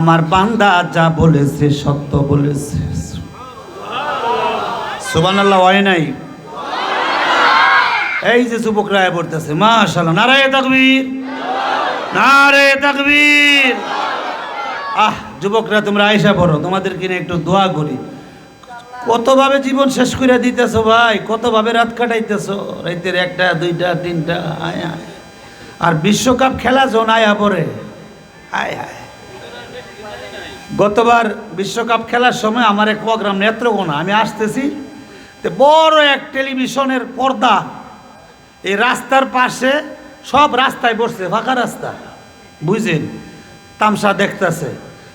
আমার বান্দা যা বলেছে সত্য বলেছে। সুবহানাল্লাহ হয় নাই? এই যে যুবকরা পড়তেছে মাশাআল্লাহ, নারায়ে তাকবীর, নারায়ে তাকবীর। যুবকরা তোমরা আয়েশা পড়ো, তোমাদেরকে নিয়ে একটু দোয়া করি। কতভাবে জীবন শেষ করে দিতেছো ভাই, কতভাবে রাত কাটাইতেছো, রাতের 1টা 2টা 3টা আয়া। আর বিশ্বকাপ খেলা যখন আয়া পড়ে, আয় হায়। গতবার বিশ্বকাপ খেলার সময় আমার এক প্রোগ্রাম নেত্রকোনা, আমি আসতেছি, বড় এক টেলিভিশনের পর্দা এই রাস্তার পাশে, সব রাস্তায় বসছে, ফাঁকা রাস্তা, বুঝছেন, তামসা দেখতেছে।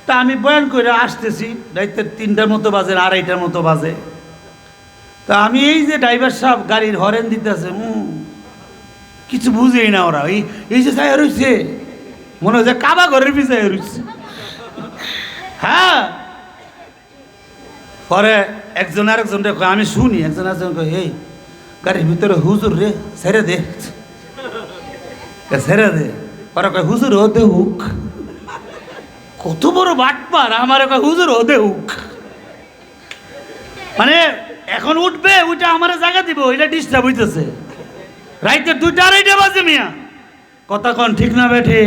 তা আমি বয়ান করে আসতেছি, রাতের 3টার মতো বাজে, 2:30টার মতো বাজে। তা আমি এই যে ড্রাইভার সাহেব গাড়ির হরেন দিতেছে, কিছু বুঝেই না ওরা, এই যে চাই রয়েছে, মনে হয় যে কাবা ঘরের পিছায় রয়েছে। হ্যাঁ, পরে একজন আরেকজন রে আমি শুনি, একজন আরেকজন কই, এই গাড়ির ভিতরে হুজুর রে, ছেড়ে দে, ছেড়ে দে। ওরা কয় হুজুর হতে হুক। কত বড় বাটপার, আমার কয় হুজুর হতে হুক। মানে এখন উঠবে, ওইটা আমার জায়গা দিব, এটা ডিস্টার্ব হইতেছে। রাইতে 2টা 2:30 বাজে মিয়া, কথা কন ঠিক না বেঠে?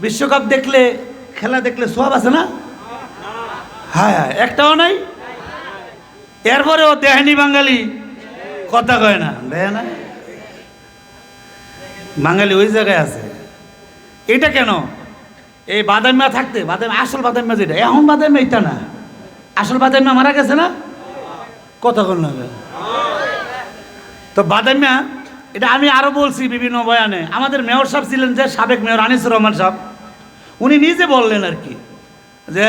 বিশ্বকাপ দেখলে, খেলা দেখলে সব আছে না? হ্যাঁ হ্যাঁ, একটাও নাই। এরপরে ও দেহানি বাঙালি, কথা কয় না, দেয় না বাঙালি ওই জায়গায় আছে। এটা কেন? এই বাদামিয়া থাকতে, বাদামি আসল বাদামিয়া যেটা, এখন বাদামিয়া এটা না, আসল বাদামিয়া মারা গেছে না, কথা কন না। তো বাদামিয়া এটা আমি আরো বলছি বিভিন্ন বয়ানে। আমাদের মেয়র সাহেব ছিলেন যে সাবেক মেয়র আনিসুর রহমান সাহেব, উনি নিজে বললেন আর কি, যে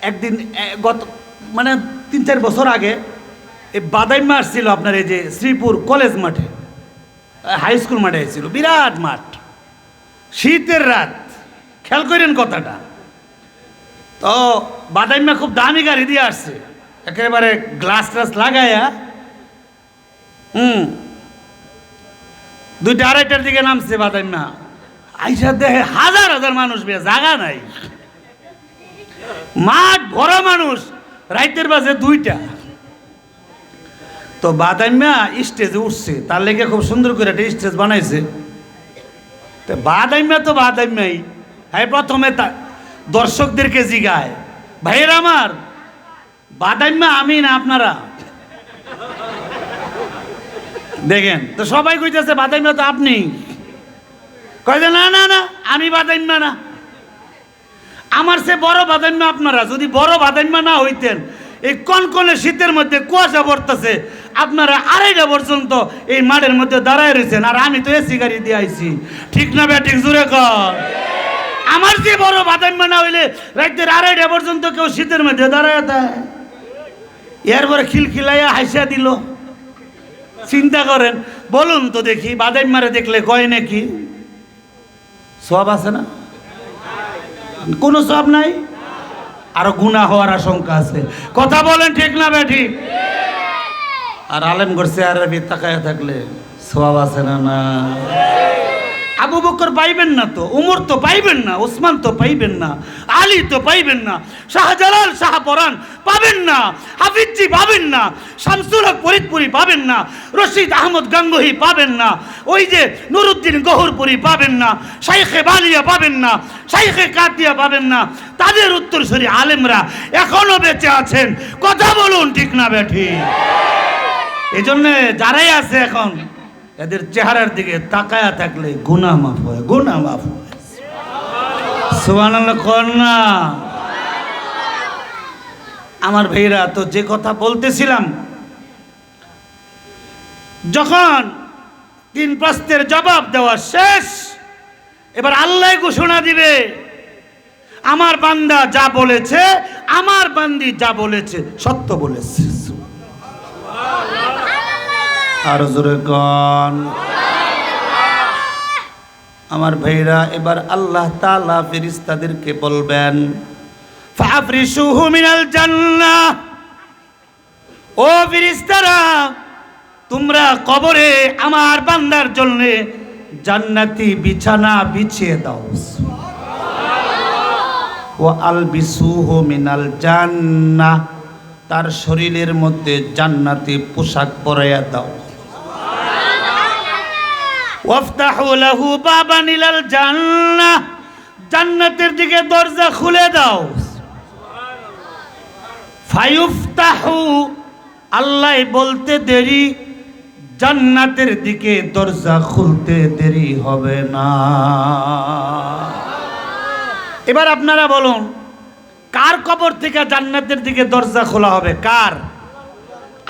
একদিন গত মানে 3-4 বছর আগে এই বাদাইমা আসছিল আপনার এই যে শ্রীপুর কলেজ মাঠে, হাই স্কুল মাঠে এসেছিল, বিরাট মাঠ, শীতের রাত, খেয়াল করেন কথাটা। তো বাদাইমা খুব দামি গাড়ি দিয়ে আসছে, একেবারে গ্লাস ট্লাস লাগাইয়া, 2টা 2:30টার দিকে নামছে বাদাইমা। আইসা দেখে হাজার হাজার মানুষ, জায়গা নাই, মাঠ ভরা মানুষ, রাইতের বাজে 2টা। তো বাদাইমা স্টেজে উঠছে, তার লেগে খুব সুন্দর করে একটা স্টেজ বানাইছে। তো বাদাইমা তো বাদাইমাই, হ্যাঁ, প্রথমে দর্শকদেরকে জিগায়, ভাইয়ের আমার, বাদাইমা আমি না আপনারা? দেখেন তো সবাই কইতেছে বাদাইমা তো আপনি। কয় যে না না না, আমি বাদাইমা না, আমার সে বড় বাদাইমা আপনারা। যদি বড় বাদাইমা না হইতেন, এই কনকনে শীতের মধ্যে কুয়াশা পড়তেছে, আপনারা 2:30 পর্যন্ত এই মাঠের মধ্যে দাঁড়ায় রয়েছেন, আর আমি তো এসি গাড়ি দিয়ে আইছি। ঠিক না ব্যাটিক জুড়ে কর? আমার যে বড় বাদাইমা না হইলে রাতের 2:30 পর্যন্ত কেউ শীতের মধ্যে দাঁড়ায় দেয়? এরপরে খিলখিলাইয়া হাসিয়া দিল। চিন্তা করেন, বলুন তো দেখি, বাদাইমারে দেখলে কয় নাকি সব আছে না? কোনো সব নাই, আরো গুনাহ হওয়ার আশঙ্কা আছে। কথা বলেন ঠিক না ব্যাঠি? আর আলেমগড় চেহারার ভিতর তাকায় থাকলে সওয়াব আছে না? না, আবু বকর পাইবেন না, তো উমর তো পাইবেন না, ওসমান তো পাইবেন না, আলী তো পাইবেন না, শাহজালাল শাহপরান পাবেন না, হাফিজি পাবেন না, শামসুল হক ফরিদপুরি পাবেন না, রশিদ আহমদ গাঙ্গুহি পাবেন না, ওই যে নুরুদ্দিন গহরপুরি পাবেন না, শাইখে বালিয়া পাবেন না, শাইখে কাতিয়া পাবেন না। তাদের উত্তরসূরি আলেমরা এখনো বেঁচে আছেন। কথা বলুন ঠিক না ব্যাঠি? এই জন্য যারাই আছে এখন, এদের চেহারার দিকে তাকায়া থাকলে গুনাহ মাফ হয়, গুনাহ মাফ হয়। সুবহানাল্লাহ কোন না? আমার ভাইরা, তো যে কথা বলতেছিলাম, যখন 3 প্রশ্নের জবাব দেওয়া শেষ, এবার আল্লাহ ঘোষণা দিবে, আমার বান্দা যা বলেছে, আমার বান্দি যা বলেছে সত্য বলেছে। আর জোরে গান। আমার ভাইরা, এবার আল্লাহ তাআলা ফেরেশতাদেরকে বলবেন, ফাফরিশুহু মিনাল জান্নাহ, ও ফেরেশতারা, তোমরা কবরে আমার বান্দার জন্য জান্নাতি বিছানা বিছিয়ে দাও। ওয়া আলবিসুহু মিনাল জান্নাহ, তার শরীরের মধ্যে জান্নাতি পোশাক পরাইয়া দাও। ওয়াফতাহু লাহু বাবান ইলাল জান্নাহ, জান্নাতের দিকে দরজা খুলে দাও। ফায়ুফতাহু, আল্লাহ বলতে দেরি, জান্নাতের দিকে দরজা খুলতে দেরি হবে না। এবার আপনারা বলুন, কার কবর থেকে জান্নাতের দিকে দরজা খোলা হবে? কার?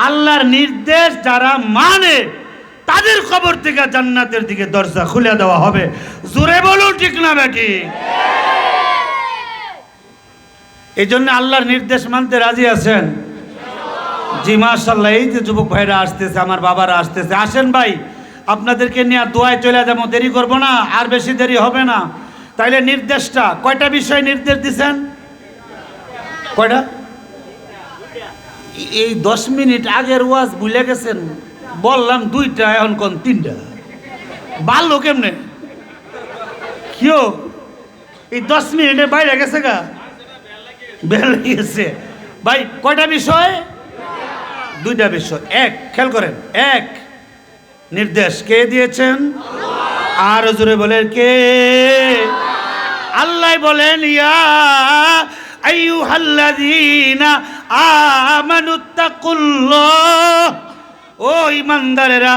আল্লাহর নির্দেশ যারা মানে তাদের কবর থেকে জান্নাতের দিকে দরজা খুলে দেওয়া হবে। জোরে বলুন ঠিক না বেটি? এই জন্য আল্লাহর নির্দেশ মানতে রাজি আছেন? জি মাশাআল্লাহ। এই যে যুবক ভাইরা আসতেছে, আমার বাবারা আসতেছে, আসেন ভাই, আপনাদেরকে নিয়ে দোয়ায় চলে যাবো, দেরি করবো না, আর বেশি দেরি হবে না। তাইলে নির্দেশটা কয়টা বিষয় নির্দেশ দিছেন? কয়টা? এই 10 মিনিট আগের ওয়াজ ভুলে গেছেন, বললাম 2টা, এখন কোন 3টা? বাড়লো কেমনে? কিও এই 10 মিনিটে বাইরে গেছে গা, বের গেছে ভাই। কয়টা বিষয়? 2টা বিষয়। এক, খেয়াল করেন, এক নির্দেশ কে দিয়েছেন? আর জোরে বলেন কে? আল্লাহ বলেন, ইয়া আইয়ুহাল্লাযীনা আমানুত্তাকুল্লাহ, ও ঈমানদারেরা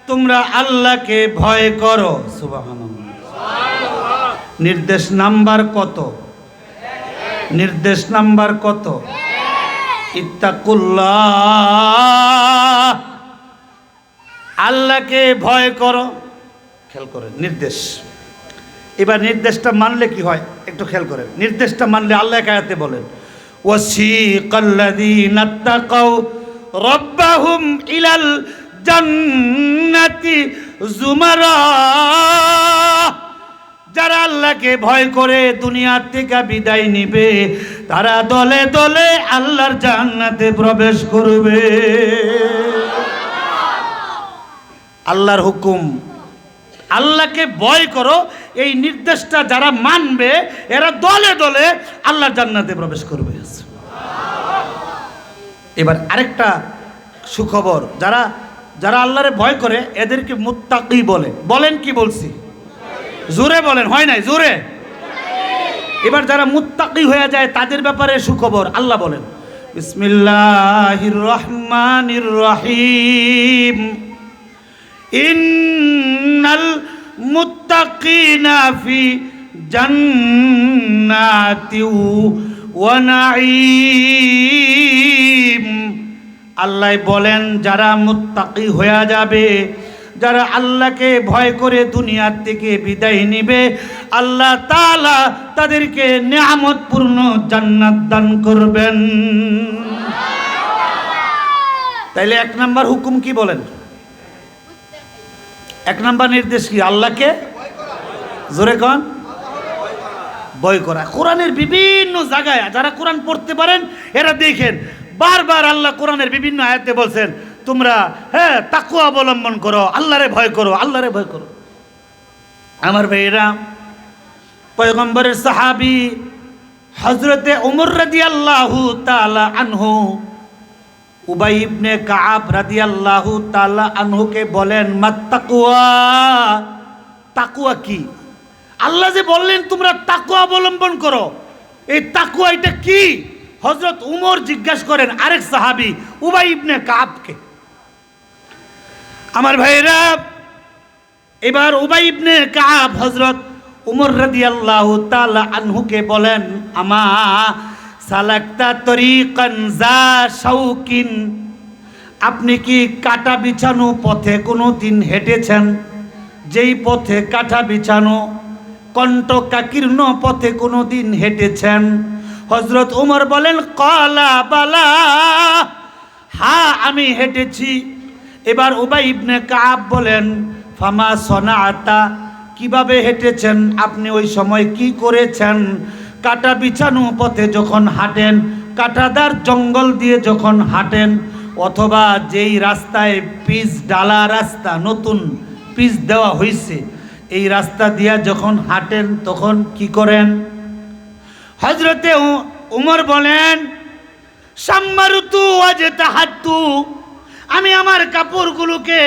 তোমরা আল্লাহকে ভয় করো। সুবহানাল্লাহ। নির্দেশ নাম্বার কত? নির্দেশ নাম্বার কত? ইত্তাকুল্লাহ, আল্লাহকে ভয় করো। খেয়াল করেন নির্দেশ। এবার নির্দেশটা মানলে কি হয় একটু খেয়াল করেন। নির্দেশটা মানলে আল্লাহ আয়াতে বলেন, ওয়াসিকাল্লাযীনা তাকাউ রাব্বাহুম ইলাল জান্নাতি যুমারা, যারা আল্লাহকে ভয় করে দুনিয়ার থেকে বিদায় নিবে তারা দলে দলে আল্লাহর জান্নাতে প্রবেশ করবে। আল্লাহর হুকুম, আল্লাহকে ভয় করো, এই নির্দেশটা যারা মানবে এরা দলে দলে আল্লাহর জান্নাতে প্রবেশ করবে। এবার আরেকটা সুখবর, যারা যারা আল্লাহরে ভয় করে এদেরকে মুত্তাকি বলে। বলেন কি বলছি? জোরে বলেন, হয় নাই জোরে? এবার যারা মুত্তাকি হয়ে যায় তাদের ব্যাপারে সুখবর। আল্লাহ বলেন, বিসমিল্লাহির রহমানির রহিম, ইন্নাল মুত্তাকিনা ফি জান্নাতি ওয়া নাঈম। আল্লাহ বলেন, যারা মুত্তাকি হয়ে যাবে, যারা আল্লাহকে ভয় করে দুনিয়ার থেকে বিদায় নিবে, আল্লাহ তাআলা তাদেরকে নিয়ামতপূর্ণ জান্নাত দান করবেন। তাইলে 1 নাম্বার হুকুম কি বলেন? 1 নাম্বার নির্দেশ কি? আল্লাহকে জোরে কোন? ভয় করা। কোরআনের বিভিন্ন জায়গায় যারা কোরআন পড়তে পারেন এরা দেখেন বারবার আল্লাহ কোরআনের বিভিন্ন আয়াতে বলছেন, তোমরা তাকওয়া অবলম্বন করো, আল্লাহরে ভয় করো, আল্লাহরে ভয় করো। আমার ভাইয়েরা, পয়গম্বরের সাহাবী হযরতে ওমর রাদিয়াল্লাহু তাআলা আনহু উবাই ইবনে কাআব রাদিয়াল্লাহু তাআলা আনহুকে বলেন, মাত্তাকওয়া, তাকওয়া কি? আল্লাহ যে বললেন তোমরা তাকওয়া অবলম্বন করো, এই তাকওয়া এটা কি? হযরত উমর জিজ্ঞাসা করেন আরেক সাহাবী উবাই ইবনে কাআবকে। আমার ভাইরা, এবার উবাই ইবনে কাআব হযরত উমর রাদিয়াল্লাহু তাআলা আনহুকে বলেন, আমা সালাকতা তরিকান যা শাউকিন, আপনি কি কাটা বিছানো পথে কোনো দিন হেঁটেছেন? যেই পথে কাটা বিছানো কণ্টকাকীর্ণ পথে কোনো দিন হেঁটেছেন? হযরত উমর বলেন, ক্বালা বালা, হ্যাঁ আমি হেঁটেছি। এবার উবাই ইবনে কাআব বলেন, ফামা সনাআতা, কিভাবে হেঁটেছেন আপনি? ওই সময় কি করেছেন? কাটা বিছানো পথে যখন হাঁটেন, কাটাদার জঙ্গল দিয়ে যখন হাঁটেন, অথবা যেই রাস্তায় পিচ ডালা রাস্তা, নতুন পিচ দেওয়া হয়েছে, এই রাস্তা দিয়া যখন হাঁটেন তখন কি করেন? হযরতে উমর বলেন, সাম্মারতু ওয়াজতাহাতু, আমি আমার কাপড়গুলোকে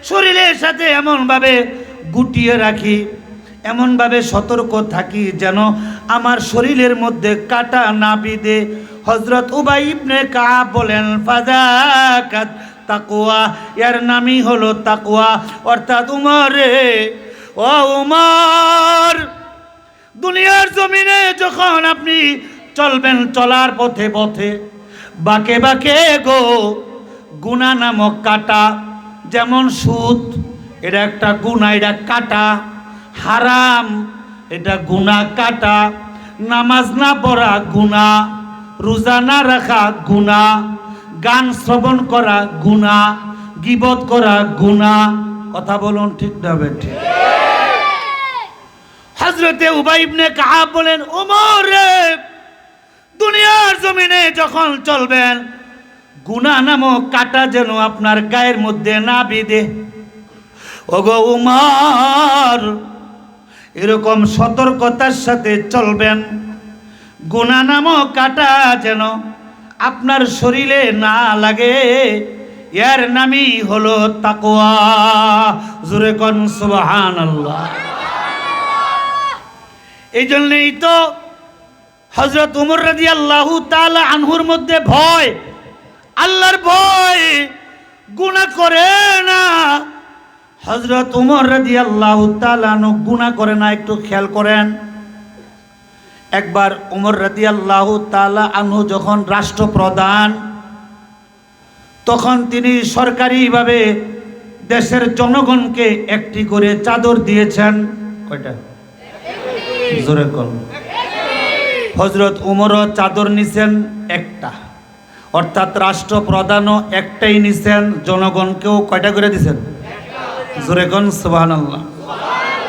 শরীরের সাথে এমনভাবে গুটিয়ে রাখি, এমনভাবে সতর্ক থাকি যেন আমার শরীরের মধ্যে কাটা না বিঁধে। হযরত উবাই ইবনে কাব বলেন, ফাযাকাত তাকওয়া, এর নামই হলো তাকওয়া। অর্থাৎ উমর রে, ও উমর, দুনিয়ার জমিনে যখন আপনি চলবেন, চলার পথে পথে বাঁকে বাঁকে গো গুনাহ নামক কাটা, যেমন সুদ এটা একটা গুনাহ, এটা কাটা। হারাম এটা গুনাহ কাটা। নামাজ না পড়া গুনাহ, রোজা না রাখা গুনাহ, গান শ্রবণ করা গুনাহ, গীবত করা গুনাহ। কথা বলুন ঠিক না বেঠিক? হযরতে উবাই ইবনে কাব বলেন, ওমর রে, দুনিয়ার জমিনে যখন চলবেন গুনাহ নামক কাটা যেন আপনার গায়ের মধ্যে না বিঁধে। ওগো উমর, এরকম সতর্কতার সাথে চলবেন, গুনাহ নামক কাটা যেন আপনার শরীরে না লাগে, এর নামই হলো তাকওয়া। জোরে কোন সুবহানাল্লাহ। এই জন্যই তো হযরত উমর রাদিয়াল্লাহু তাআলা আনহুর মধ্যে ভয়, আল্লাহর ভয়, গুনাহ করে না। হযরত উমর রাদিয়াল্লাহু তাআলা আনহু গুনাহ করে না, একটু খেয়াল করেন। একবার উমর রাদিয়াল্লাহু তাআলা আনহু যখন রাষ্ট্রপ্রধান, তখন তিনি সরকারিভাবে দেশের জনগণকে একটি করে চাদর দিয়েছেন। কয়টা? জোরে কোন। হযরত উমরও চাদর নিছেন একটা, অর্থাৎ রাষ্ট্রপ্রধানও একটাই নিছেন, জনগণকেও কয়টা করে দিছেন? জোরে কোন সুবহানাল্লাহ।